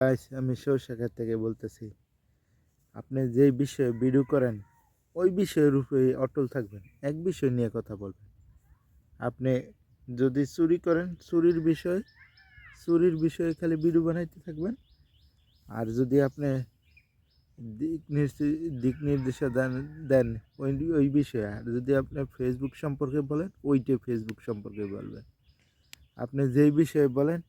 Guys, আমি সরষাঘাট থেকে বলতেছি। আপনি যে বিষয়ে ভিডিও করেন ওই বিষয়ের উপরে অটল থাকবেন, এক বিষয় নিয়ে কথা বলবেন। আপনি যদি চুরি করেন চুরির বিষয়ে খালি ভিডিও বানাইতে থাকবেন। আর যদি আপনি দিক নির্দেশনা দেন ওই ওই বিষয়ে, আর যদি আপনি ফেসবুক সম্পর্কে বলেন ওইটাই ফেসবুক সম্পর্কে বলবেন। আপনি যেই বিষয়ে বলেন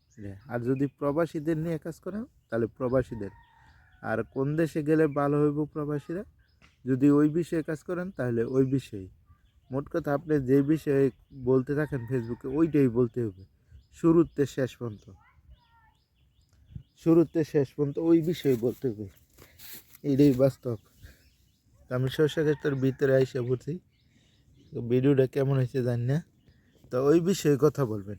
আর যদি প্রবাসীদের নিয়ে কাজ করেন তাহলে প্রবাসীদের, আর কোন দেশে গেলে ভালো হইব প্রবাসীরা, যদি ওই বিষয়ে কাজ করেন তাহলে ওই বিষয়ে। মোট কথা আপনি যে বিষয়ে বলতে থাকেন ফেসবুকে ওইটাই বলতে হবে, শুরুতে শেষ পর্যন্ত ওই বিষয়ে বলতে হবে। এটাই বাস্তব। আমি শস্যক্ষেত্রের ভিতরে আইসা পড়ছি, ভিডিওটা কেমন হয়েছে জানি না। তো ওই বিষয়ে কথা বলবেন।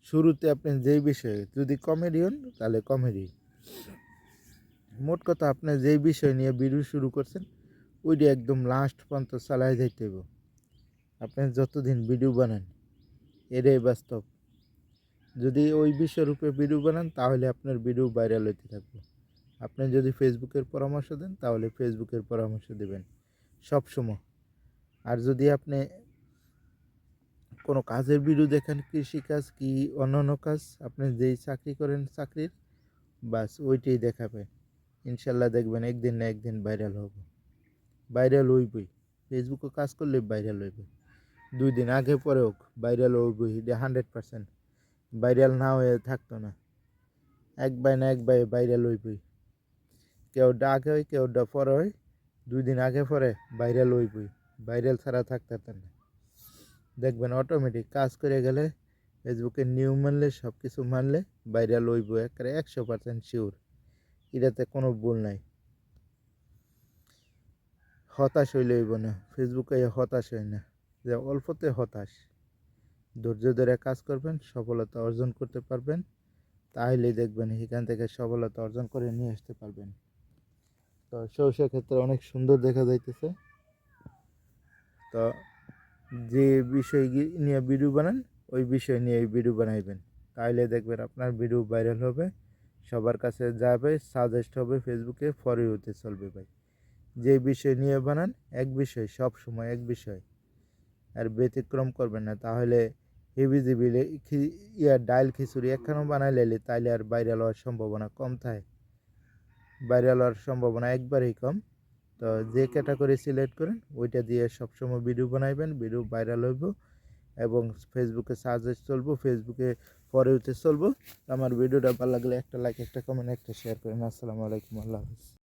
শুরুতে আপনি যেই বিষয়ে, যদি কমেডি হন তাহলে কমেডি। মোট কথা আপনি যেই বিষয় নিয়ে ভিডিও শুরু করছেন ওইটা একদম লাস্ট পর্যন্ত চালায় যাইতে হবে। আপনি যতদিন ভিডিও বানান এটাই বাস্তব। যদি ওই বিষয়ের উপরে ভিডিও বানান তাহলে আপনার ভিডিও ভাইরাল হতে থাকবে। আপনি যদি ফেসবুকের পরামর্শ দেন তাহলে ফেসবুকের পরামর্শ দেবেন সবসময়। আর যদি আপনি কোনো কাজের ভিডিও দেখেন, কৃষিকাজ কি অন্যান্য কাজ, আপনি যেই চাকরি করেন চাকরির, বাস ওইটাই দেখাবেন। ইনশাল্লাহ দেখবেন একদিন না একদিন ভাইরাল হবে। ভাইরাল হইবই। ফেসবুকে কাজ করলে ভাইরাল হইবে। 2 দিন আগে পরে হোক ভাইরাল হইবই, এটা 100%। ভাইরাল না হয়ে থাকতো না। এক বাই না এক বাই ভাইরাল হইবই। কেউটা আগে হয় কেউটা পরে হয়, 2 দিন আগে পরে ভাইরাল হইবই। ভাইরাল ছাড়া থাকতে না। দেখবেন অটোমেটিক কাজ করে গেলে ফেসবুকের নিয়ম মানলে সব কিছু মানলে ভাইরাল হইব, একেবারে 100% শিওর। এটাতে কোনো ভুল নাই। হতাশ হইলে হইব না, ফেসবুকে হতাশ হয় না, যে অল্পতে হতাশ। ধৈর্য ধরে কাজ করবেন, সফলতা অর্জন করতে পারবেন, তাহলেই দেখবেন এখান থেকে সফলতা অর্জন করে নিয়ে আসতে পারবেন। তো সর্ষের ক্ষেত্রে অনেক সুন্দর দেখা যাইতেছে। তো যে বিষয় নিয়ে ভিডিও বানান ওই বিষয় নিয়ে ভিডিও বানাইবেন, তাহলে দেখবেন আপনার ভিডিও ভাইরাল হবে, সবার কাছে যাবে, সাজেস্ট হবে, ফেসবুকে ফর ইউতে চলবে ভাই। যে বিষয় নিয়ে বানান এক বিষয়, সব সময় এক বিষয়, আর ব্যতিক্রম করবেন না, তাহলে হেভি জিবি ডাইল খিচুড়ি একখানো বানাইলে তাইলে আর ভাইরাল হওয়ার সম্ভাবনা কম থাকে। ভাইরাল হওয়ার সম্ভাবনা একবারেই কম। তো যে ক্যাটাগরি সিলেক্ট করেন ওইটা দিয়ে সবসময় ভিডিও বানাইবেন, ভিডিও ভাইরাল হইব এবং ফেসবুকে সাজেস্ট চলবো, ফেসবুকে পরে উঠে চলবো। আমার ভিডিওটা ভালো লাগলে একটা লাইক, একটা কমেন্ট, একটা শেয়ার করেন। আসসালামু আলাইকুম, আল্লাহ হাফিজ।